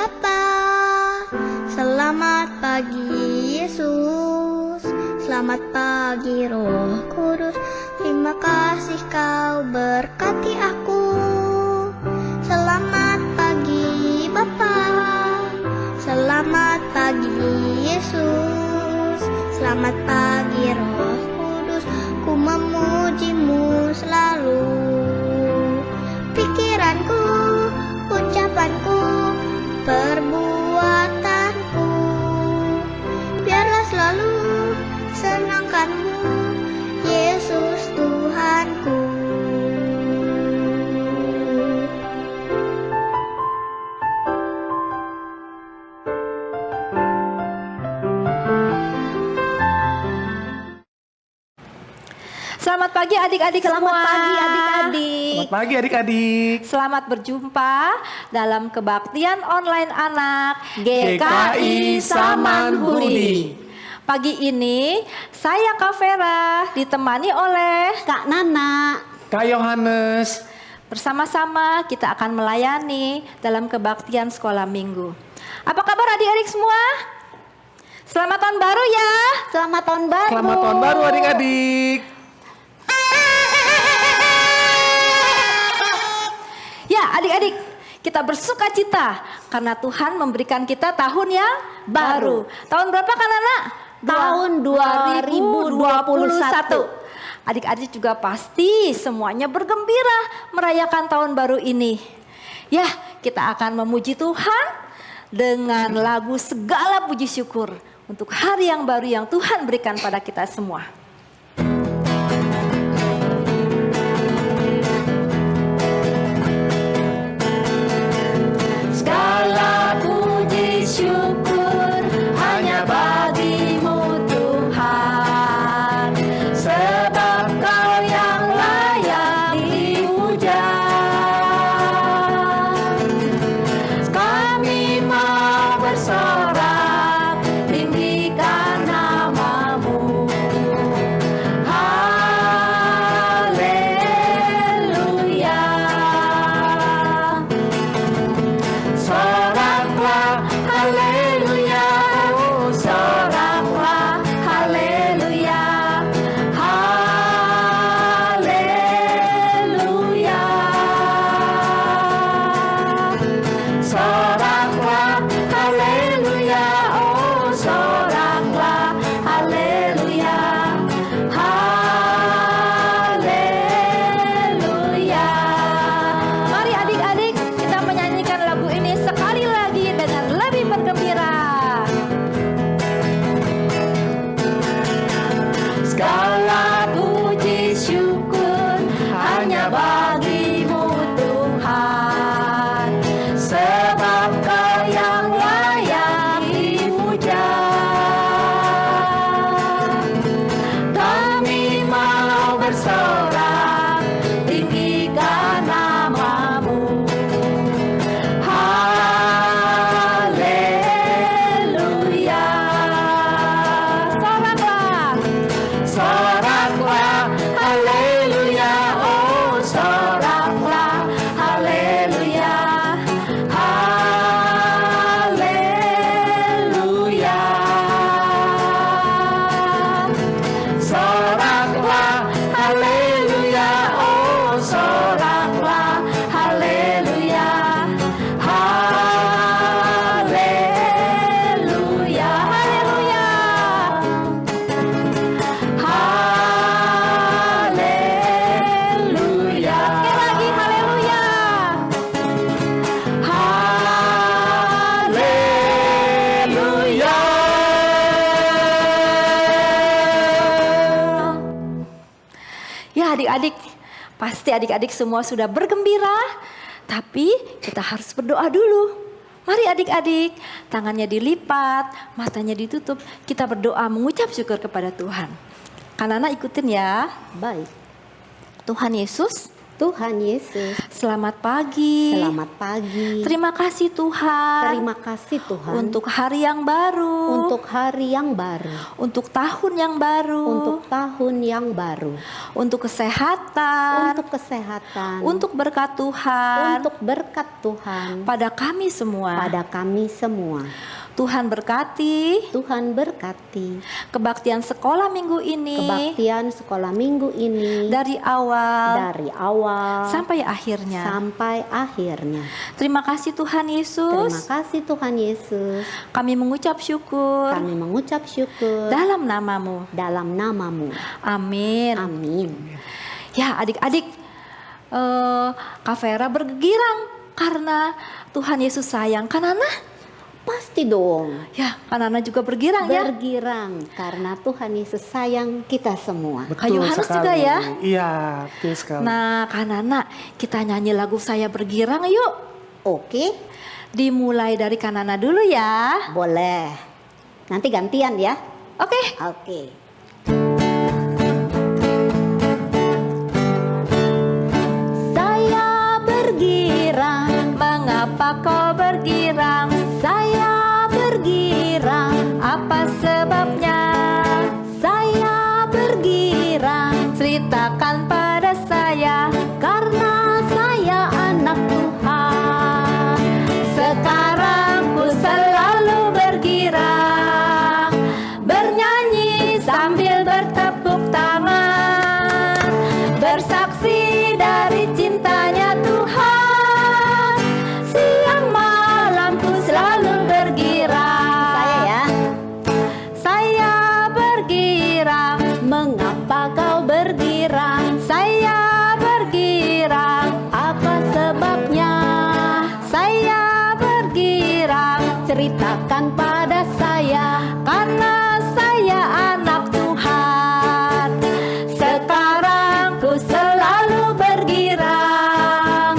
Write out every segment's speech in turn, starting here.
Bapa. Selamat pagi Yesus, selamat pagi Roh Kudus. Terima kasih kau berkati aku. Selamat pagi Bapa, selamat pagi Yesus, selamat pagi Roh Kudus. Ku memujimu selalu. Pikiranku, ucapanku, perbuatanku, biarlah selalu senangkanmu, Yesus Tuhanku. Selamat pagi adik-adik semua. Selamat pagi adik-adik. Selamat pagi adik-adik. Selamat berjumpa dalam kebaktian online anak GKI Samanhudi. Pagi ini saya Kak Vera ditemani oleh Kak Nana. Kak Yohanes. bersama-sama kita akan melayani dalam kebaktian sekolah minggu. Apa kabar adik-adik semua? Selamat tahun baru ya. Selamat tahun baru. Selamat tahun baru adik-adik. Ya adik-adik, kita bersuka cita karena Tuhan memberikan kita tahun yang baru. Tahun berapa Kak Nana? Tahun 2021. Adik-adik juga pasti semuanya bergembira merayakan tahun baru ini. Ya, kita akan memuji Tuhan dengan lagu segala puji syukur untuk hari yang baru yang Tuhan berikan pada kita semua. Segala puji syukur hanya bagimu Tuhan, sebab Kau yang layak dipuja. Kami mau bersorak tinggikan nama-Mu. Haleluya. Soraklah haleluya, oh soraklah haleluya, haleluya. Soraklah haleluya, oh soraklah haleluya, haleluya. Mari adik-adik kita menyanyikan lagu ini sekali lagi dengan lebih bergembira. Segala puji syukur hanya bagimu Tuhan, sebab Kau yang layak dipuja. Kami mau bersorak tinggikan nama-Mu. Haleluya. Soraklah, soraklah haleluya, oh soraklah haleluya, haleluya. Soraklah haleluya, oh soraklah haleluya, haleluya, haleluya, haleluya. Sekali lagi haleluya, haleluya. Ya adik-adik, pasti adik-adik semua sudah bergembira, tapi kita harus berdoa dulu. Mari adik-adik, tangannya dilipat, matanya ditutup, kita berdoa mengucap syukur kepada Tuhan. Kanana ikutin ya. Baik. Tuhan Yesus, Tuhan Yesus. Selamat pagi. Selamat pagi. Terima kasih Tuhan. Terima kasih Tuhan. Untuk hari yang baru. Untuk hari yang baru. Untuk tahun yang baru. Untuk tahun yang baru. Untuk kesehatan. Untuk kesehatan. Untuk berkat Tuhan. Untuk berkat Tuhan. Pada kami semua. Pada kami semua. Tuhan berkati. Tuhan berkati. Kebaktian sekolah minggu ini. Kebaktian sekolah minggu ini. Dari awal. Sampai akhirnya. Terima Terima kasih Tuhan Yesus. kasih Tuhan Yesus. Kami mengucap syukur Kami mengucap syukur dalam namamu. dalam namamu. Amin. Amin. Ya adik-adik, Kak Vera bergirang karena Tuhan Yesus sayang. Kanana? Pasti dong. Ya, Kanana juga bergirang ya. Bergirang karena Tuhan Yesus sayang kita semua. Kayu Yohanes juga ya? Iya, betul sekali. Nah, Kanana, kita nyanyi lagu Saya Bergirang yuk. Oke, Dimulai dari Kanana dulu ya. boleh. Nanti gantian ya. Oke. Oke. Saya bergirang, Mengapa kau bergirang? saya bergirang, Apa sebabnya? saya bergirang Ceritakan pada saya. karena saya anak Tuhan. Sekarang ku selalu bergirang, bernyanyi sambil bertepuk tangan, bersaksi dari cintanya Tuhan. Siang malam ku selalu bergirang. Saya ya. Saya bergirang, Mengapa kau bergirang? saya bergirang, Apa sebabnya? saya bergirang. Ceritakan pada saya. Karena saya anak Tuhan. Sekarang ku selalu bergirang,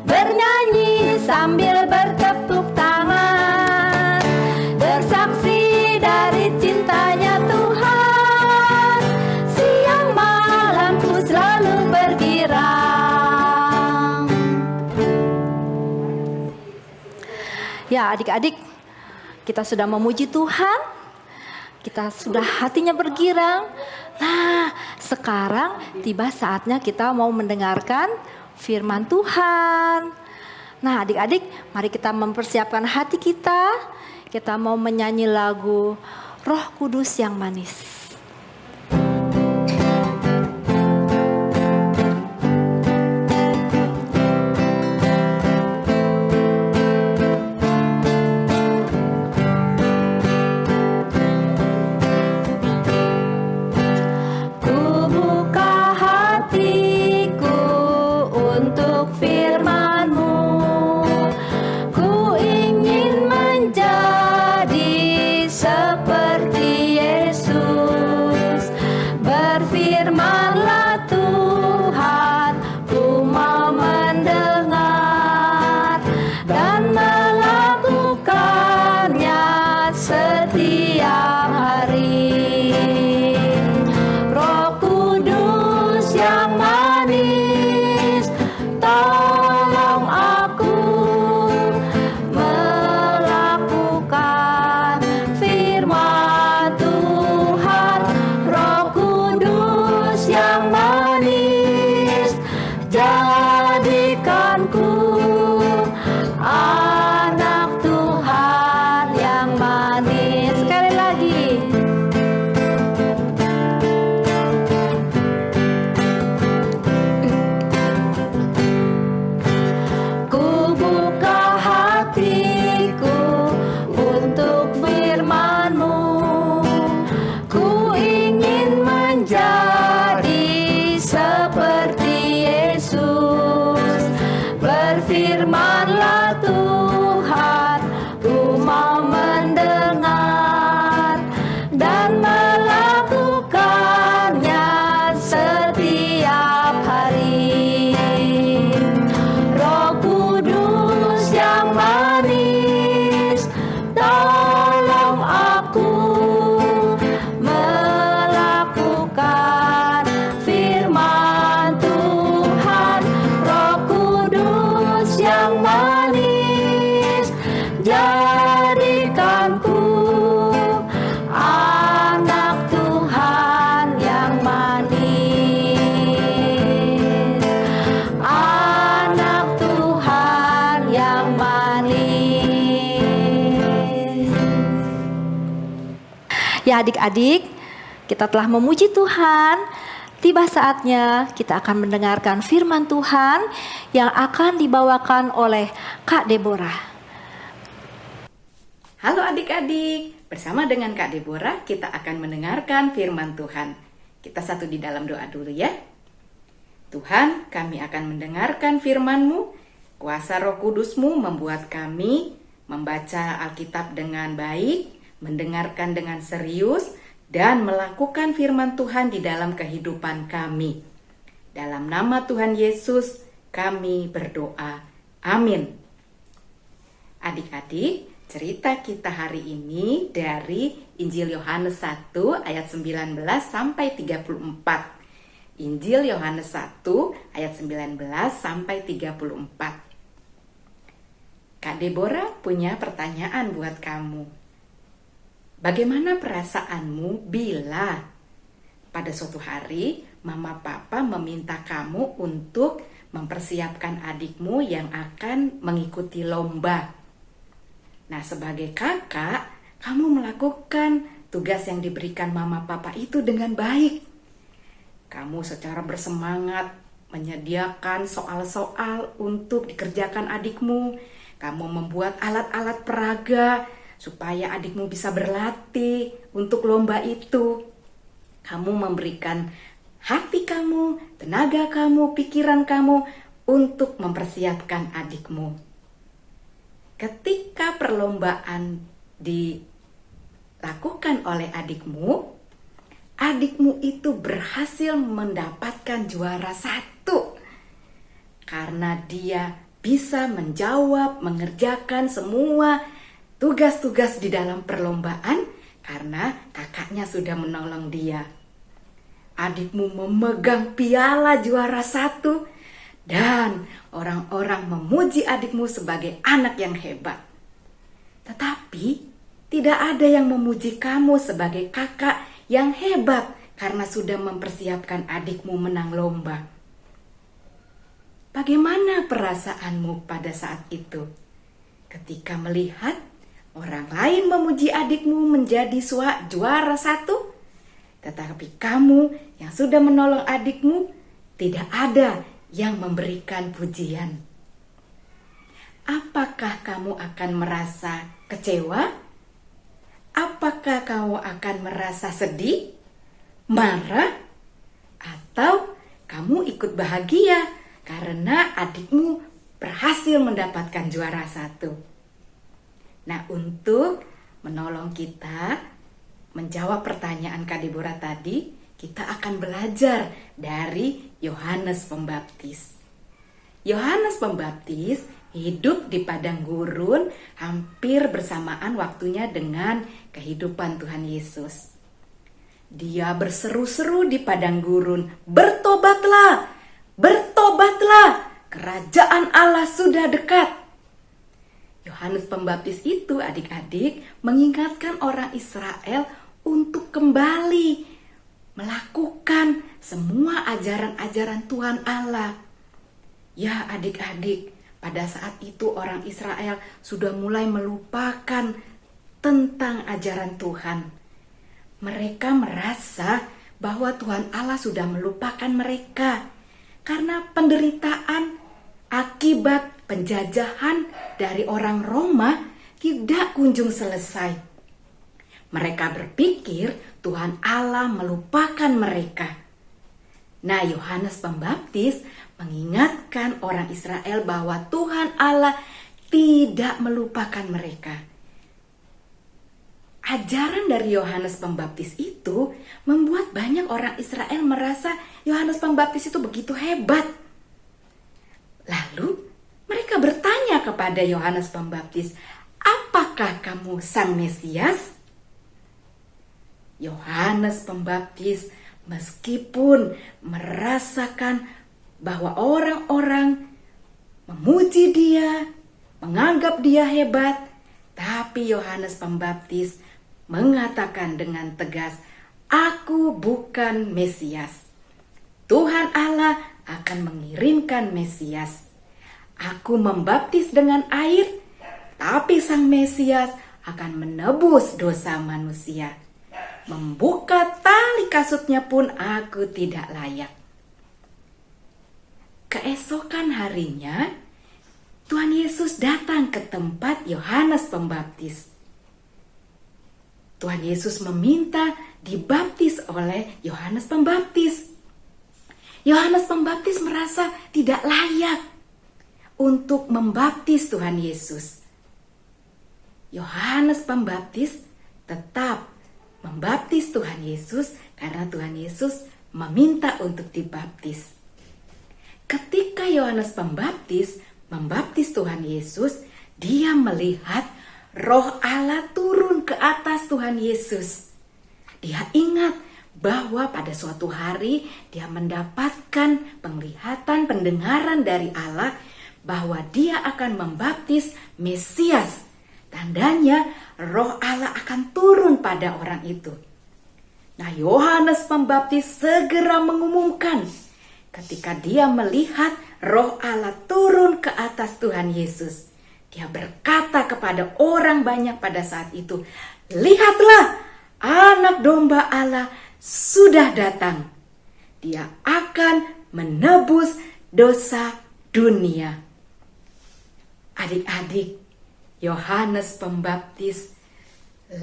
bernyanyi sambil bertepuk tangan, bersaksi dari cintanya Tuhan. Siang malam ku selalu bergirang. Ya adik-adik, kita sudah memuji Tuhan, kita sudah hatinya bergirang. Nah, sekarang tiba saatnya kita mau mendengarkan firman Tuhan. Nah, adik-adik, mari kita mempersiapkan hati kita. Kita mau menyanyi lagu Roh Kudus yang Manis. Ku buka hatiku untuk firman-Mu. Ku ingin menjadi seperti Yesus. Ya adik-adik, kita telah memuji Tuhan. Tiba saatnya kita akan mendengarkan firman Tuhan yang akan dibawakan oleh Kak Deborah. Halo adik-adik, bersama dengan Kak Deborah kita akan mendengarkan firman Tuhan. Kita satu di dalam doa dulu ya. Tuhan, kami akan mendengarkan firman-Mu. Kuasa Roh Kudus-Mu membuat kami membaca Alkitab dengan baik, mendengarkan dengan serius, dan melakukan firman Tuhan di dalam kehidupan kami. Dalam nama Tuhan Yesus, kami berdoa. Amin. Adik-adik, cerita kita hari ini dari Injil Yohanes 1 ayat 19 sampai 34. Injil Yohanes 1 ayat 19 sampai 34. Kak Deborah punya pertanyaan buat kamu. Bagaimana perasaanmu bila pada suatu hari mama papa meminta kamu untuk mempersiapkan adikmu yang akan mengikuti lomba? Nah, sebagai kakak, kamu melakukan tugas yang diberikan mama papa itu dengan baik. Kamu secara bersemangat menyediakan soal-soal untuk dikerjakan adikmu. Kamu membuat alat-alat peraga supaya adikmu bisa berlatih untuk lomba itu. Kamu memberikan hati kamu, tenaga kamu, pikiran kamu untuk mempersiapkan adikmu. Ketika perlombaan dilakukan oleh adikmu itu berhasil mendapatkan juara 1 karena dia bisa menjawab, mengerjakan semua tugas-tugas di dalam perlombaan karena kakaknya sudah menolong dia. Adikmu memegang piala juara 1 dan orang-orang memuji adikmu sebagai anak yang hebat. Tetapi tidak ada yang memuji kamu sebagai kakak yang hebat karena sudah mempersiapkan adikmu menang lomba. Bagaimana perasaanmu pada saat itu? Ketika melihat orang lain memuji adikmu menjadi juara 1, tetapi kamu yang sudah menolong adikmu tidak ada yang memberikan pujian. Apakah kamu akan merasa kecewa? Apakah kamu akan merasa sedih, marah, atau kamu ikut bahagia karena adikmu berhasil mendapatkan juara 1? Nah, untuk menolong kita menjawab pertanyaan Kak Deborah tadi, kita akan belajar dari Yohanes Pembaptis. Yohanes Pembaptis hidup di padang gurun hampir bersamaan waktunya dengan kehidupan Tuhan Yesus. Dia berseru-seru di padang gurun, "Bertobatlah, bertobatlah, kerajaan Allah sudah dekat." Yohanes Pembaptis itu adik-adik mengingatkan orang Israel untuk kembali melakukan semua ajaran-ajaran Tuhan Allah. Ya adik-adik, pada saat itu orang Israel sudah mulai melupakan tentang ajaran Tuhan. Mereka merasa bahwa Tuhan Allah sudah melupakan mereka karena penderitaan akibat penjajahan dari orang Roma tidak kunjung selesai. Mereka berpikir Tuhan Allah melupakan mereka. Nah, Yohanes Pembaptis mengingatkan orang Israel bahwa Tuhan Allah tidak melupakan mereka. Ajaran dari Yohanes Pembaptis itu membuat banyak orang Israel merasa Yohanes Pembaptis itu begitu hebat. Lalu mereka bertanya kepada Yohanes Pembaptis, "Apakah kamu Sang Mesias?" Yohanes Pembaptis meskipun merasakan bahwa orang-orang memuji dia, menganggap dia hebat, tapi Yohanes Pembaptis mengatakan dengan tegas, "Aku bukan Mesias. Tuhan Allah akan mengirimkan Mesias. Aku membaptis dengan air, tapi Sang Mesias akan menebus dosa manusia." membuka tali kasutnya pun aku tidak layak. Keesokan harinya, Tuhan Yesus datang ke tempat Yohanes Pembaptis. Tuhan Yesus meminta dibaptis oleh Yohanes Pembaptis. Yohanes Pembaptis merasa tidak layak untuk membaptis Tuhan Yesus. Yohanes Pembaptis tetap membaptis Tuhan Yesus karena Tuhan Yesus meminta untuk dibaptis. Ketika Yohanes Pembaptis membaptis Tuhan Yesus, dia melihat Roh Allah turun ke atas Tuhan Yesus. Dia ingat bahwa pada suatu hari dia mendapatkan penglihatan, pendengaran dari Allah bahwa dia akan membaptis Mesias. Tandanya Roh Allah akan turun pada orang itu. Nah, Yohanes Pembaptis segera mengumumkan ketika dia melihat Roh Allah turun ke atas Tuhan Yesus. Dia berkata kepada orang banyak pada saat itu, "Lihatlah, Anak Domba Allah sudah datang. Dia akan menebus dosa dunia." Adik-adik, Yohanes Pembaptis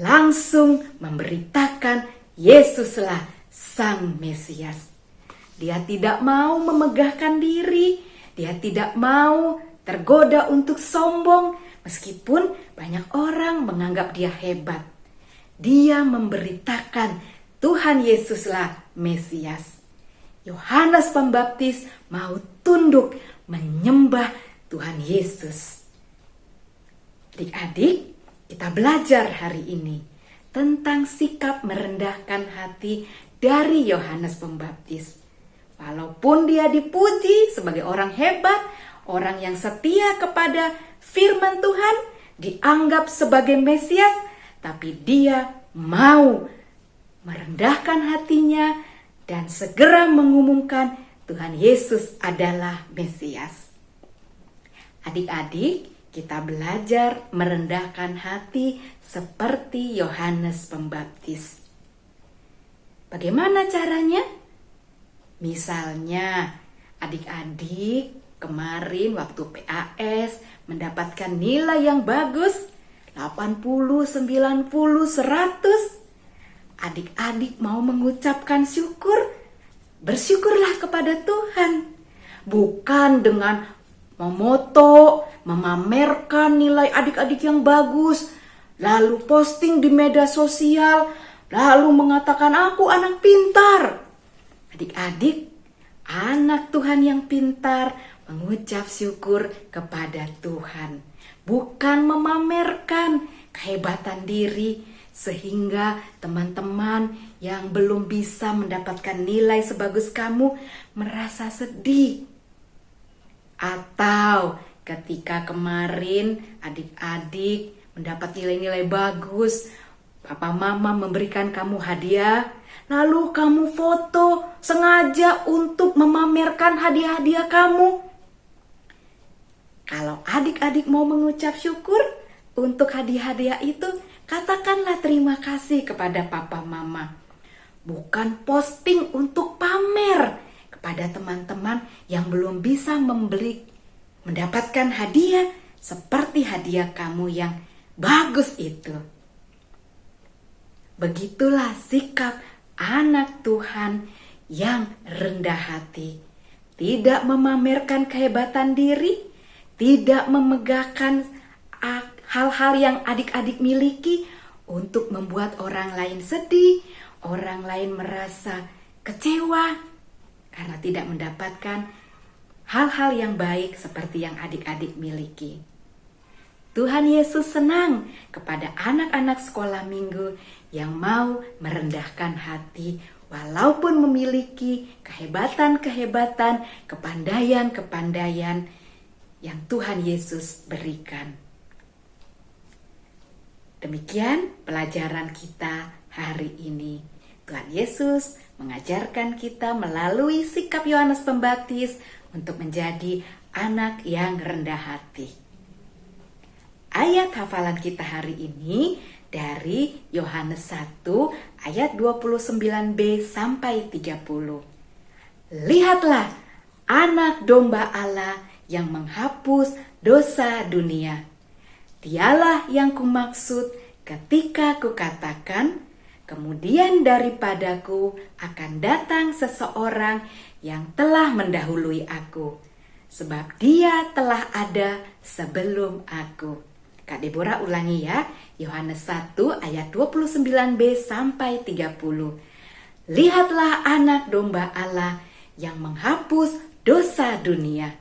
langsung memberitakan Yesuslah Sang Mesias. Dia tidak mau memegahkan diri, dia tidak mau tergoda untuk sombong, meskipun banyak orang menganggap dia hebat. Dia memberitakan Tuhan Yesuslah Mesias. Yohanes Pembaptis mau tunduk menyembah Tuhan Yesus. Adik-adik, kita belajar hari ini tentang sikap merendahkan hati dari Yohanes Pembaptis. Walaupun dia dipuji sebagai orang hebat, orang yang setia kepada firman Tuhan, dianggap sebagai Mesias, tapi dia mau merendahkan hatinya dan segera mengumumkan Tuhan Yesus adalah Mesias. Adik-adik, kita belajar merendahkan hati seperti Yohanes Pembaptis. Bagaimana caranya? Misalnya, adik-adik kemarin waktu PAS mendapatkan nilai yang bagus, 80, 90, 100. Adik-adik mau mengucapkan syukur, bersyukurlah kepada Tuhan. Bukan dengan memoto, memamerkan nilai adik-adik yang bagus, lalu posting di media sosial, lalu mengatakan aku anak pintar. Adik-adik, anak Tuhan yang pintar mengucap syukur kepada Tuhan, bukan memamerkan kehebatan diri sehingga teman-teman yang belum bisa mendapatkan nilai sebagus kamu merasa sedih. Atau ketika kemarin adik-adik mendapat nilai-nilai bagus, papa mama memberikan kamu hadiah, lalu kamu foto sengaja untuk memamerkan hadiah-hadiah kamu. Kalau adik-adik mau mengucap syukur untuk hadiah-hadiah itu, katakanlah terima kasih kepada papa mama. Bukan posting untuk pamer kepada teman-teman yang belum bisa mendapatkan hadiah seperti hadiah kamu yang bagus itu. Begitulah sikap anak Tuhan yang rendah hati. Tidak memamerkan kehebatan diri, tidak memegahkan hal-hal yang adik-adik miliki untuk membuat orang lain sedih, orang lain merasa kecewa karena tidak mendapatkan hal-hal yang baik seperti yang adik-adik miliki. Tuhan Yesus senang kepada anak-anak sekolah minggu yang mau merendahkan hati walaupun memiliki kehebatan-kehebatan, kepandaian-kepandaian yang Tuhan Yesus berikan. Demikian pelajaran kita hari ini. Tuhan Yesus mengajarkan kita melalui sikap Yohanes Pembaptis untuk menjadi anak yang rendah hati. Ayat hafalan kita hari ini dari Yohanes 1 ayat 29b sampai 30. Lihatlah anak domba Allah yang menghapus dosa dunia. Dialah yang kumaksud ketika kukatakan, kemudian daripadaku akan datang seseorang yang telah mendahului aku, sebab dia telah ada sebelum aku. Kak Deborah ulangi ya, Yohanes 1 ayat 29b sampai 30. Lihatlah anak domba Allah yang menghapus dosa dunia.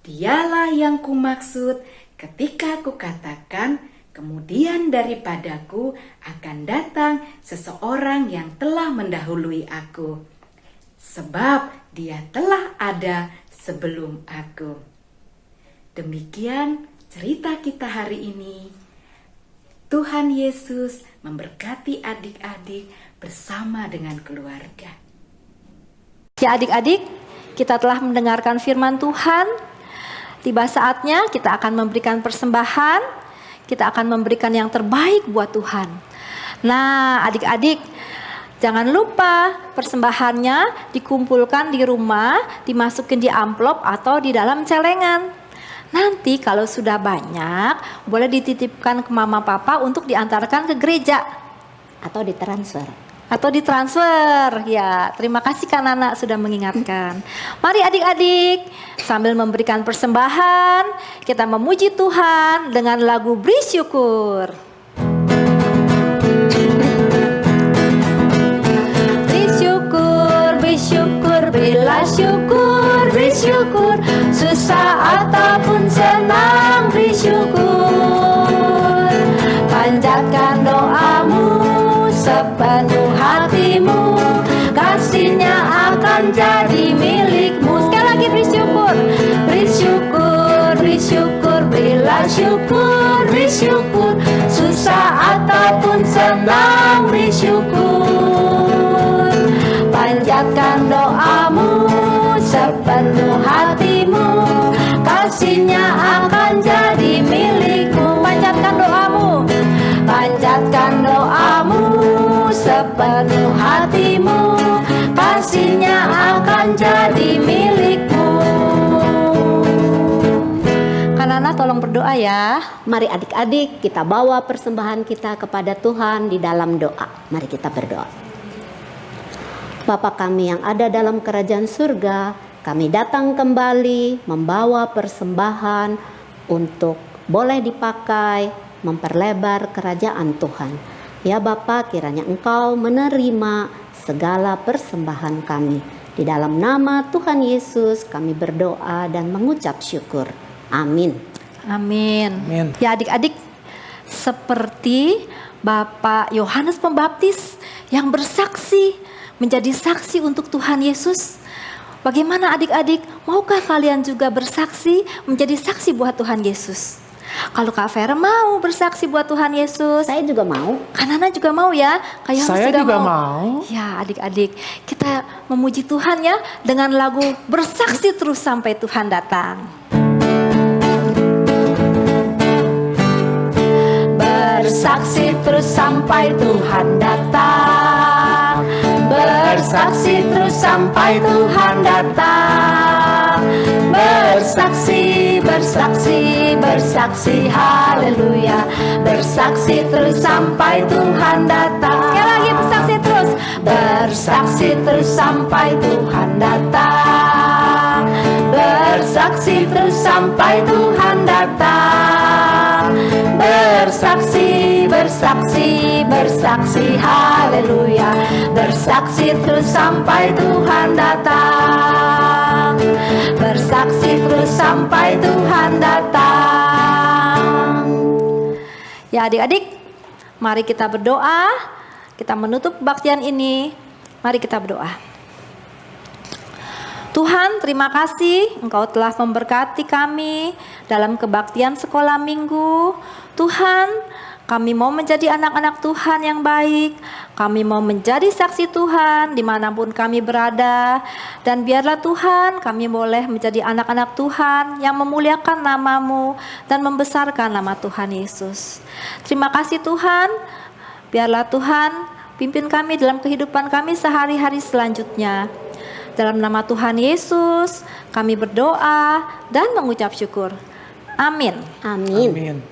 Dialah yang kumaksud ketika kukatakan, kemudian daripadaku akan datang seseorang yang telah mendahului aku, sebab dia telah ada sebelum aku. Demikian cerita kita hari ini. Tuhan Yesus memberkati adik-adik bersama dengan keluarga. Ya adik-adik, kita telah mendengarkan firman Tuhan. Tiba saatnya kita akan memberikan persembahan, kita akan memberikan yang terbaik buat Tuhan. Nah adik-adik, jangan lupa persembahannya dikumpulkan di rumah, dimasukin di amplop atau di dalam celengan. Nanti kalau sudah banyak, boleh dititipkan ke mama papa untuk diantarkan ke gereja. Atau ditransfer. Atau ditransfer. Ya, terima kasih Kak Nana sudah mengingatkan. Mari adik-adik, sambil memberikan persembahan, kita memuji Tuhan dengan lagu Beri Syukur. Beri syukur, beri syukur, berilah syukur, beri syukur, susah ataupun senang, beri syukur. Panjatkan doamu sepenuh hatimu, kasihnya akan jadi milikmu. Sekali lagi beri syukur, beri syukur, beri syukur, berilah syukur, beri syukur, susah ataupun senang, beri syukur. Panjatkan doamu sepenuh hatimu, kasihnya akan jadi milikmu. Panjatkan doamu, panjatkan doamu sepenuh hatimu, kasihnya akan jadi milikmu. Kanana tolong berdoa ya. Mari adik-adik kita bawa persembahan kita kepada Tuhan di dalam doa. Mari kita berdoa. Bapa kami yang ada dalam kerajaan surga, kami datang kembali membawa persembahan untuk boleh dipakai memperlebar kerajaan Tuhan. Ya Bapa, kiranya Engkau menerima segala persembahan kami. Di dalam nama Tuhan Yesus kami berdoa dan mengucap syukur. Amin. Amin. Amin. Ya adik-adik, seperti Bapak Yohanes Pembaptis yang bersaksi, menjadi saksi untuk Tuhan Yesus. Bagaimana adik-adik, maukah kalian juga bersaksi, menjadi saksi buat Tuhan Yesus? Kalau Kak Vera mau bersaksi buat Tuhan Yesus, Saya juga mau. Kanana juga mau ya. Kak Yohanes Saya juga mau. Ya adik-adik, kita memuji Tuhan ya dengan lagu Bersaksi Terus Sampai Tuhan Datang. Bersaksi terus sampai Tuhan datang, bersaksi terus sampai Tuhan datang, bersaksi, bersaksi, bersaksi, haleluya, bersaksi terus sampai Tuhan datang. Sekali lagi bersaksi terus, bersaksi terus sampai Tuhan datang, bersaksi terus sampai Tuhan datang, bersaksi, bersaksi, bersaksi, haleluya, bersaksi terus sampai Tuhan datang, bersaksi terus sampai Tuhan datang. Ya adik-adik, mari kita berdoa, kita menutup kebaktian ini, mari kita berdoa. Tuhan, terima kasih Engkau telah memberkati kami dalam kebaktian sekolah minggu. Tuhan, kami mau menjadi anak-anak Tuhan yang baik. Kami mau menjadi saksi Tuhan dimanapun kami berada. Dan biarlah Tuhan, kami boleh menjadi anak-anak Tuhan yang memuliakan nama-Mu dan membesarkan nama Tuhan Yesus. Terima kasih Tuhan, biarlah Tuhan pimpin kami dalam kehidupan kami sehari-hari selanjutnya. Dalam nama Tuhan Yesus, kami berdoa dan mengucap syukur. Amin. Amin. Amin.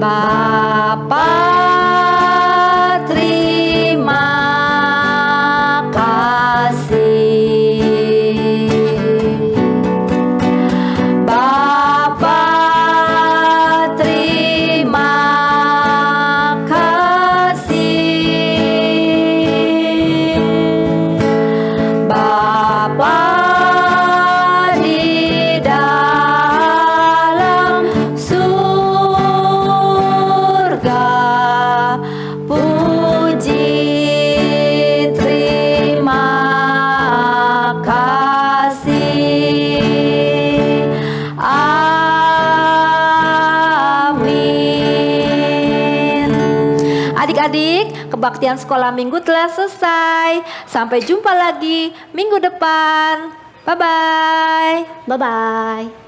Bapa, terima kasih. Bapa, terima kasih. Bapa di dalam surga, puji terima kasih. Amin. Adik-adik, kebaktian sekolah minggu telah selesai. Sampai jumpa lagi minggu depan. Bye-bye. Bye-bye.